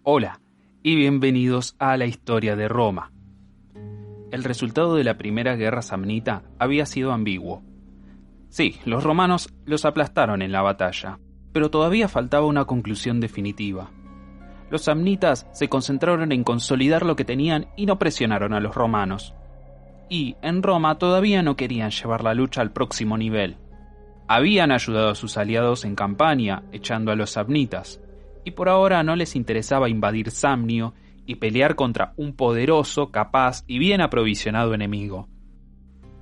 Hola y bienvenidos a la historia de Roma. El resultado de la primera guerra samnita había sido ambiguo. Sí, los romanos los aplastaron en la batalla, pero todavía faltaba una conclusión definitiva. Los samnitas se concentraron en consolidar lo que tenían y no presionaron a los romanos. Y en Roma todavía no querían llevar la lucha al próximo nivel. Habían ayudado a sus aliados en Campania, echando a los samnitas, y por ahora no les interesaba invadir Samnio y pelear contra un poderoso, capaz y bien aprovisionado enemigo.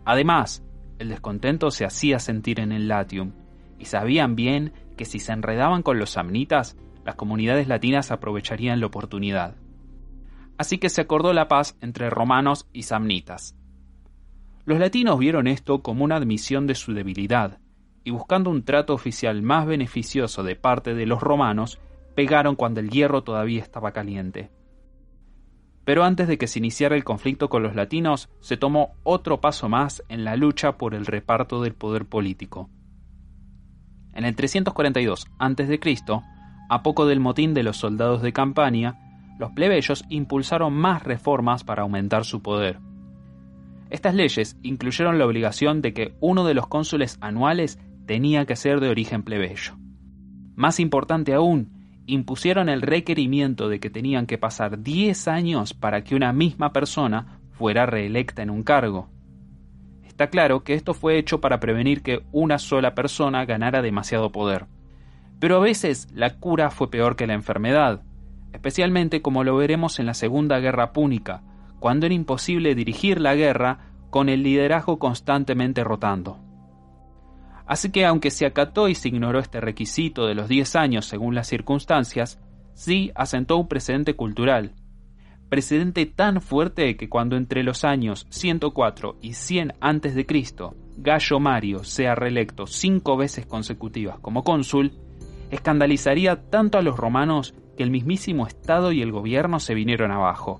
Además, el descontento se hacía sentir en el Latium, y sabían bien que si se enredaban con los samnitas, las comunidades latinas aprovecharían la oportunidad. Así que se acordó la paz entre romanos y samnitas. Los latinos vieron esto como una admisión de su debilidad, y buscando un trato oficial más beneficioso de parte de los romanos, pegaron cuando el hierro todavía estaba caliente. Pero antes de que se iniciara el conflicto con los latinos, se tomó otro paso más en la lucha por el reparto del poder político. En el 342 a.C., a poco del motín de los soldados de Campania, los plebeyos impulsaron más reformas para aumentar su poder. Estas leyes incluyeron la obligación de que uno de los cónsules anuales tenía que ser de origen plebeyo. Más importante aún, impusieron el requerimiento de que tenían que pasar 10 años para que una misma persona fuera reelecta en un cargo. Está claro que esto fue hecho para prevenir que una sola persona ganara demasiado poder. Pero a veces la cura fue peor que la enfermedad, especialmente como lo veremos en la Segunda Guerra Púnica, cuando era imposible dirigir la guerra con el liderazgo constantemente rotando. Así que aunque se acató y se ignoró este requisito de los 10 años según las circunstancias, sí asentó un precedente cultural. Precedente tan fuerte que cuando entre los años 104 y 100 a.C. Gallo Mario sea reelecto 5 veces consecutivas como cónsul, escandalizaría tanto a los romanos que el mismísimo Estado y el gobierno se vinieron abajo.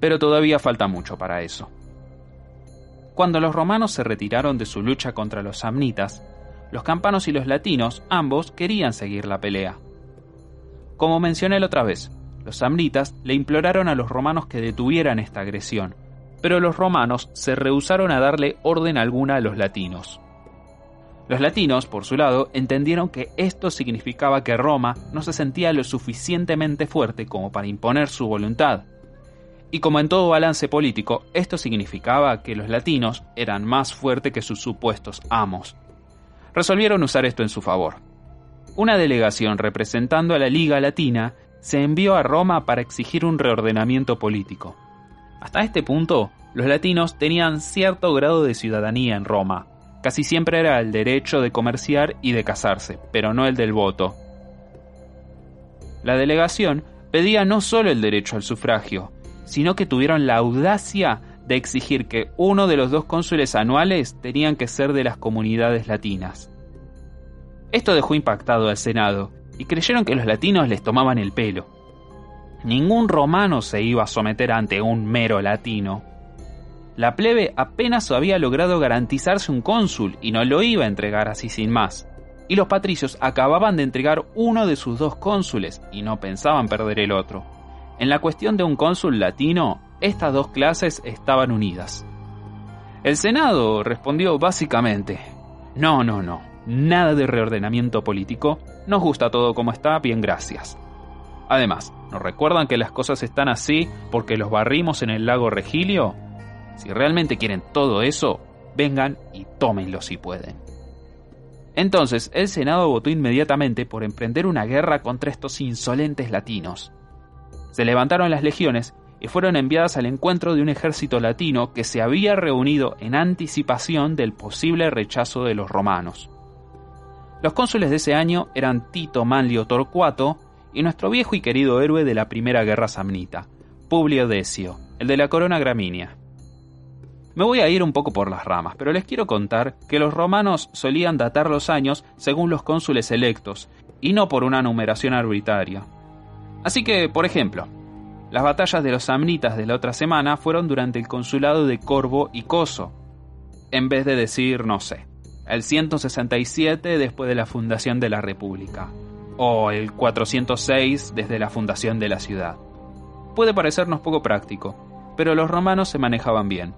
Pero todavía falta mucho para eso. Cuando los romanos se retiraron de su lucha contra los samnitas, los campanos y los latinos, ambos, querían seguir la pelea. Como mencioné la otra vez, los samnitas le imploraron a los romanos que detuvieran esta agresión, pero los romanos se rehusaron a darle orden alguna a los latinos. Los latinos, por su lado, entendieron que esto significaba que Roma no se sentía lo suficientemente fuerte como para imponer su voluntad. Y como en todo balance político, esto significaba que los latinos eran más fuertes que sus supuestos amos. Resolvieron usar esto en su favor. Una delegación representando a la Liga Latina se envió a Roma para exigir un reordenamiento político. Hasta este punto, los latinos tenían cierto grado de ciudadanía en Roma. Casi siempre era el derecho de comerciar y de casarse, pero no el del voto. La delegación pedía no solo el derecho al sufragio, sino que tuvieron la audacia de exigir que uno de los 2 cónsules anuales tenían que ser de las comunidades latinas. Esto dejó impactado al Senado, y creyeron que los latinos les tomaban el pelo. Ningún romano se iba a someter ante un mero latino. La plebe apenas había logrado garantizarse un cónsul y no lo iba a entregar así sin más. Y los patricios acababan de entregar uno de sus 2 cónsules y no pensaban perder el otro. En la cuestión de un cónsul latino, estas 2 clases estaban unidas. El Senado respondió básicamente: no, nada de reordenamiento político, nos gusta todo como está, bien gracias. Además, ¿nos recuerdan que las cosas están así porque los barrimos en el lago Regilio? Si realmente quieren todo eso, vengan y tómenlo si pueden. Entonces, el Senado votó inmediatamente por emprender una guerra contra estos insolentes latinos. Se levantaron las legiones y fueron enviadas al encuentro de un ejército latino que se había reunido en anticipación del posible rechazo de los romanos. Los cónsules de ese año eran Tito Manlio Torcuato y nuestro viejo y querido héroe de la Primera Guerra Samnita, Publio Decio, el de la corona Graminia. Me voy a ir un poco por las ramas, pero les quiero contar que los romanos solían datar los años según los cónsules electos, y no por una numeración arbitraria. Así que, por ejemplo, las batallas de los samnitas de la otra semana fueron durante el consulado de Corbo y Coso, en vez de decir, no sé, el 167 después de la fundación de la República. o el 406 desde la fundación de la ciudad. Puede parecernos poco práctico, pero los romanos se manejaban bien.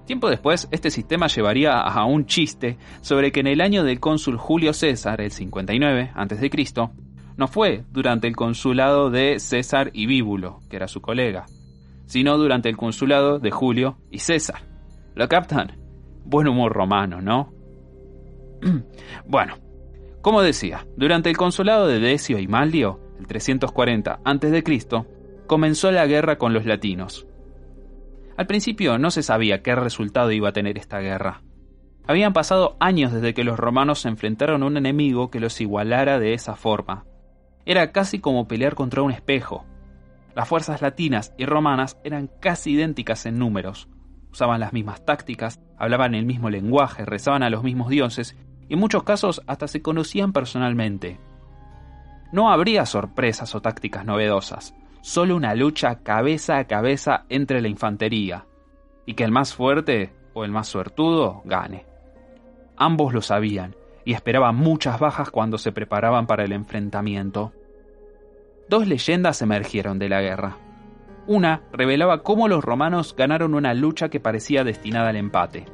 Tiempo después, este sistema llevaría a un chiste sobre que en el año del cónsul Julio César, el 59 a.C., no fue durante el consulado de César y Bíbulo, que era su colega, sino durante el consulado de Julio y César. ¿Lo captan? Buen humor romano, ¿no? Bueno, como decía, durante el consulado de Decio y Manlio, el 340 a.C., comenzó la guerra con los latinos. Al principio no se sabía qué resultado iba a tener esta guerra. Habían pasado años desde que los romanos se enfrentaron a un enemigo que los igualara de esa forma. Era casi como pelear contra un espejo. Las fuerzas latinas y romanas eran casi idénticas en números. Usaban las mismas tácticas, hablaban el mismo lenguaje, rezaban a los mismos dioses y en muchos casos hasta se conocían personalmente. No habría sorpresas o tácticas novedosas, solo una lucha cabeza a cabeza entre la infantería, y que el más fuerte o el más suertudo gane. Ambos lo sabían, y esperaban muchas bajas cuando se preparaban para el enfrentamiento. Dos leyendas emergieron de la guerra. Una revelaba cómo los romanos ganaron una lucha que parecía destinada al empate.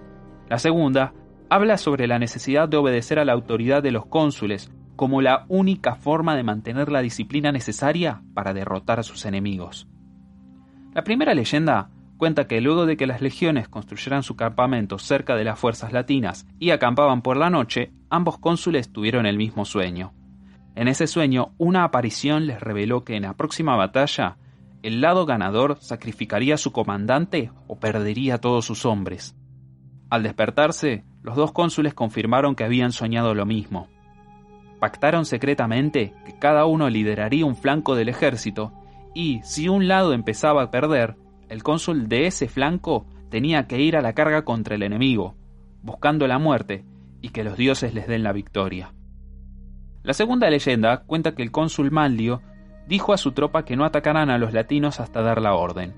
La segunda habla sobre la necesidad de obedecer a la autoridad de los cónsules como la única forma de mantener la disciplina necesaria para derrotar a sus enemigos. La primera leyenda cuenta que luego de que las legiones construyeran su campamento cerca de las fuerzas latinas y acampaban por la noche, ambos cónsules tuvieron el mismo sueño. En ese sueño, una aparición les reveló que en la próxima batalla, el lado ganador sacrificaría a su comandante o perdería a todos sus hombres. Al despertarse, los dos cónsules confirmaron que habían soñado lo mismo. Pactaron secretamente que cada uno lideraría un flanco del ejército y, si un lado empezaba a perder, el cónsul de ese flanco tenía que ir a la carga contra el enemigo, buscando la muerte y que los dioses les den la victoria. La segunda leyenda cuenta que el cónsul Manlio dijo a su tropa que no atacaran a los latinos hasta dar la orden.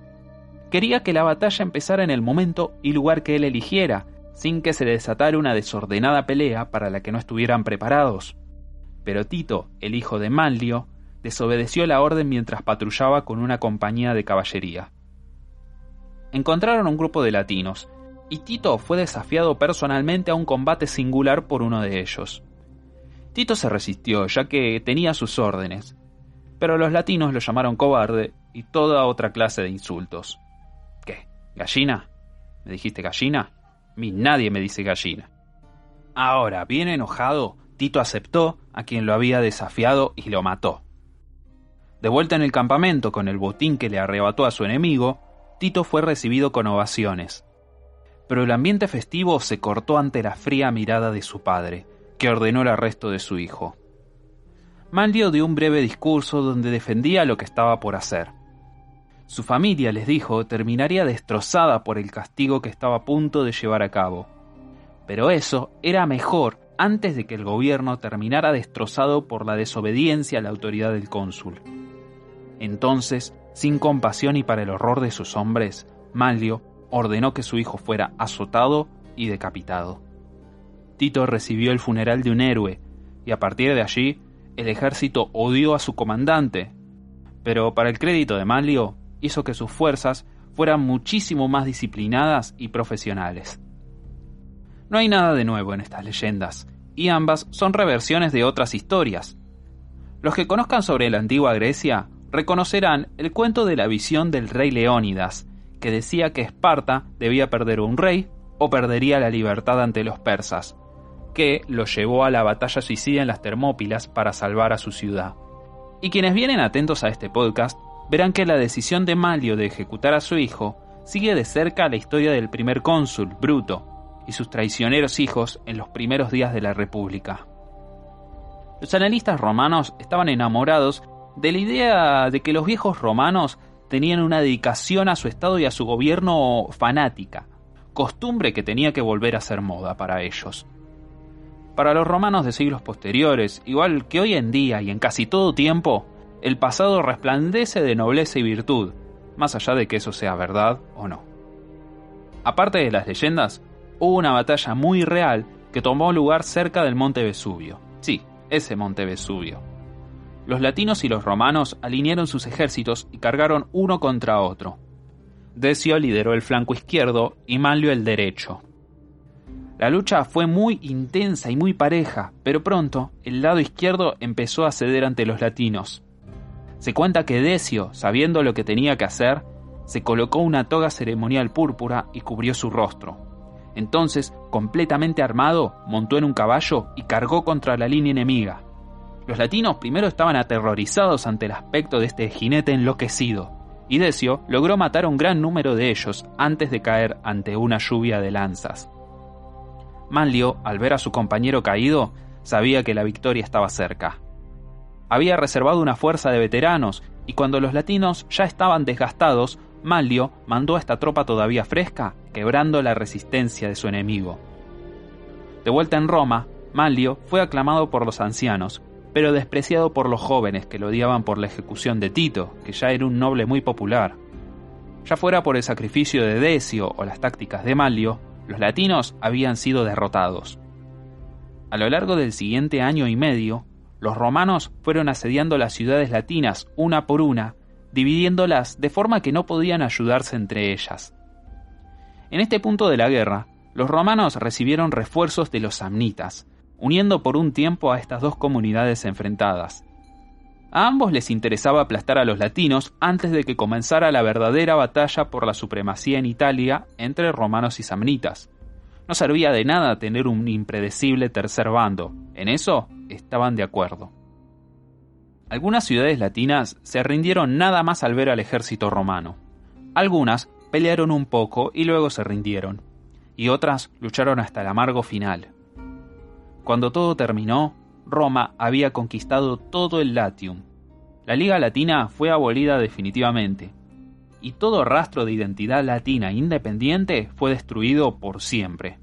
Quería que la batalla empezara en el momento y lugar que él eligiera, sin que se desatara una desordenada pelea para la que no estuvieran preparados. Pero Tito, el hijo de Manlio, desobedeció la orden mientras patrullaba con una compañía de caballería. Encontraron un grupo de latinos, y Tito fue desafiado personalmente a un combate singular por uno de ellos. Tito se resistió, ya que tenía sus órdenes, pero los latinos lo llamaron cobarde y toda otra clase de insultos. ¿Qué? ¿Gallina? ¿Me dijiste gallina? A mí nadie me dice gallina. Ahora, bien enojado, Tito aceptó a quien lo había desafiado y lo mató. De vuelta en el campamento con el botín que le arrebató a su enemigo, Tito fue recibido con ovaciones. Pero el ambiente festivo se cortó ante la fría mirada de su padre, que ordenó el arresto de su hijo. Manlio dio un breve discurso donde defendía lo que estaba por hacer. Su familia, les dijo, terminaría destrozada por el castigo que estaba a punto de llevar a cabo. Pero eso era mejor antes de que el gobierno terminara destrozado por la desobediencia a la autoridad del cónsul. Entonces, sin compasión y para el horror de sus hombres, Manlio ordenó que su hijo fuera azotado y decapitado. Tito recibió el funeral de un héroe, y a partir de allí, el ejército odió a su comandante, pero para el crédito de Manlio, hizo que sus fuerzas fueran muchísimo más disciplinadas y profesionales. No hay nada de nuevo en estas leyendas, y ambas son reversiones de otras historias. Los que conozcan sobre la antigua Grecia reconocerán el cuento de la visión del rey Leónidas, que decía que Esparta debía perder un rey o perdería la libertad ante los persas, que lo llevó a la batalla suicida en las Termópilas para salvar a su ciudad. Y quienes vienen atentos a este podcast verán que la decisión de Manlio de ejecutar a su hijo sigue de cerca la historia del primer cónsul, Bruto, y sus traicioneros hijos en los primeros días de la República. Los analistas romanos estaban enamorados de la idea de que los viejos romanos tenían una dedicación a su estado y a su gobierno fanática, costumbre que tenía que volver a ser moda para ellos. Para los romanos de siglos posteriores, igual que hoy en día y en casi todo tiempo, el pasado resplandece de nobleza y virtud, más allá de que eso sea verdad o no. Aparte de las leyendas, hubo una batalla muy real que tomó lugar cerca del monte Vesubio. Sí, ese monte Vesubio, los latinos y los romanos alinearon sus ejércitos y cargaron uno contra otro. Decio lideró el flanco izquierdo y Manlio el derecho. La lucha fue muy intensa y muy pareja, pero pronto el lado izquierdo empezó a ceder ante los latinos. Se cuenta que Decio, sabiendo lo que tenía que hacer, se colocó una toga ceremonial púrpura y cubrió su rostro. Entonces, completamente armado, montó en un caballo y cargó contra la línea enemiga. Los latinos primero estaban aterrorizados ante el aspecto de este jinete enloquecido, y Decio logró matar a un gran número de ellos antes de caer ante una lluvia de lanzas. Manlio, al ver a su compañero caído, sabía que la victoria estaba cerca. Había reservado una fuerza de veteranos, y cuando los latinos ya estaban desgastados, Manlio mandó a esta tropa todavía fresca, quebrando la resistencia de su enemigo. De vuelta en Roma, Manlio fue aclamado por los ancianos, pero despreciado por los jóvenes que lo odiaban por la ejecución de Tito, que ya era un noble muy popular. Ya fuera por el sacrificio de Decio o las tácticas de Manlio, los latinos habían sido derrotados. A lo largo del siguiente año y medio, los romanos fueron asediando las ciudades latinas una por una, dividiéndolas de forma que no podían ayudarse entre ellas. En este punto de la guerra, los romanos recibieron refuerzos de los samnitas, uniendo por un tiempo a estas dos comunidades enfrentadas. A ambos les interesaba aplastar a los latinos antes de que comenzara la verdadera batalla por la supremacía en Italia entre romanos y samnitas. No servía de nada tener un impredecible tercer bando, en eso estaban de acuerdo. Algunas ciudades latinas se rindieron nada más al ver al ejército romano. Algunas pelearon un poco y luego se rindieron, y otras lucharon hasta el amargo final. Cuando todo terminó, Roma había conquistado todo el Latium. La Liga Latina fue abolida definitivamente, y todo rastro de identidad latina independiente fue destruido por siempre.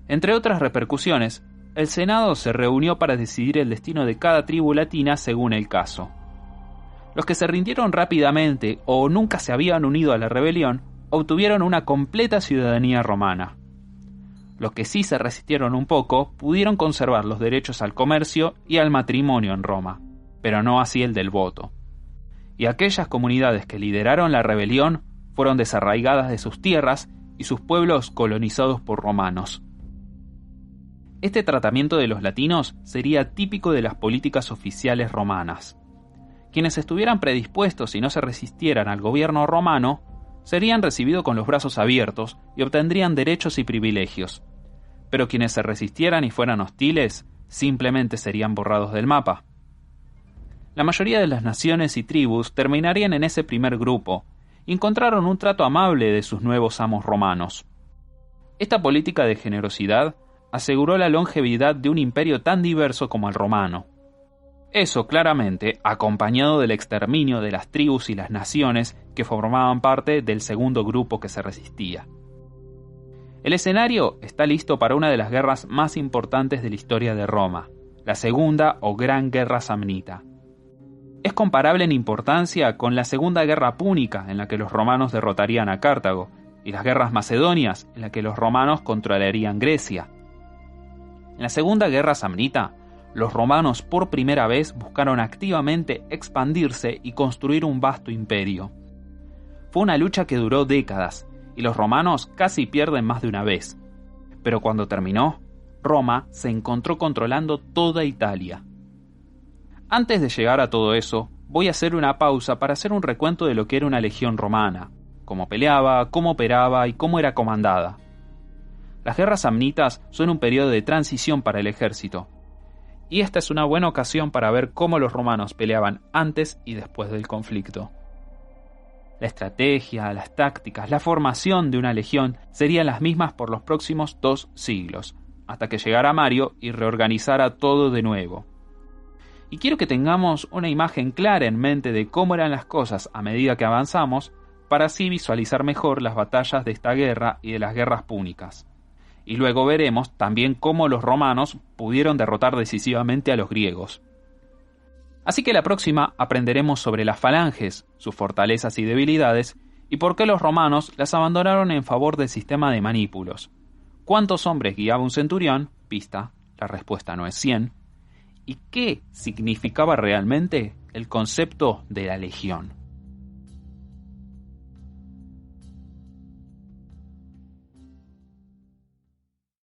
Entre otras repercusiones, el Senado se reunió para decidir el destino de cada tribu latina según el caso. Los que se rindieron rápidamente o nunca se habían unido a la rebelión obtuvieron una completa ciudadanía romana. Los que sí se resistieron un poco pudieron conservar los derechos al comercio y al matrimonio en Roma, pero no así el del voto. Y aquellas comunidades que lideraron la rebelión fueron desarraigadas de sus tierras y sus pueblos colonizados por romanos. Este tratamiento de los latinos sería típico de las políticas oficiales romanas. Quienes estuvieran predispuestos y no se resistieran al gobierno romano serían recibidos con los brazos abiertos y obtendrían derechos y privilegios. Pero quienes se resistieran y fueran hostiles simplemente serían borrados del mapa. La mayoría de las naciones y tribus terminarían en ese primer grupo y encontraron un trato amable de sus nuevos amos romanos. Esta política de generosidad aseguró la longevidad de un imperio tan diverso como el romano. Eso claramente acompañado del exterminio de las tribus y las naciones que formaban parte del segundo grupo que se resistía. El escenario está listo para una de las guerras más importantes de la historia de Roma, la Segunda o Gran Guerra Samnita. Es comparable en importancia con la Segunda Guerra Púnica, en la que los romanos derrotarían a Cartago, y las guerras macedonias, en la que los romanos controlarían Grecia. En la Segunda Guerra Samnita, los romanos por primera vez buscaron activamente expandirse y construir un vasto imperio. Fue una lucha que duró décadas, y los romanos casi pierden más de una vez. Pero cuando terminó, Roma se encontró controlando toda Italia. Antes de llegar a todo eso, voy a hacer una pausa para hacer un recuento de lo que era una legión romana, cómo peleaba, cómo operaba y cómo era comandada. Las guerras samnitas son un periodo de transición para el ejército, y esta es una buena ocasión para ver cómo los romanos peleaban antes y después del conflicto. La estrategia, las tácticas, la formación de una legión serían las mismas por los próximos 2 siglos, hasta que llegara Mario y reorganizara todo de nuevo. Y quiero que tengamos una imagen clara en mente de cómo eran las cosas a medida que avanzamos, para así visualizar mejor las batallas de esta guerra y de las guerras púnicas. Y luego veremos también cómo los romanos pudieron derrotar decisivamente a los griegos. Así que la próxima aprenderemos sobre las falanges, sus fortalezas y debilidades, y por qué los romanos las abandonaron en favor del sistema de manípulos. ¿Cuántos hombres guiaba un centurión? Pista, la respuesta no es 100. y qué significaba realmente el concepto de la legión.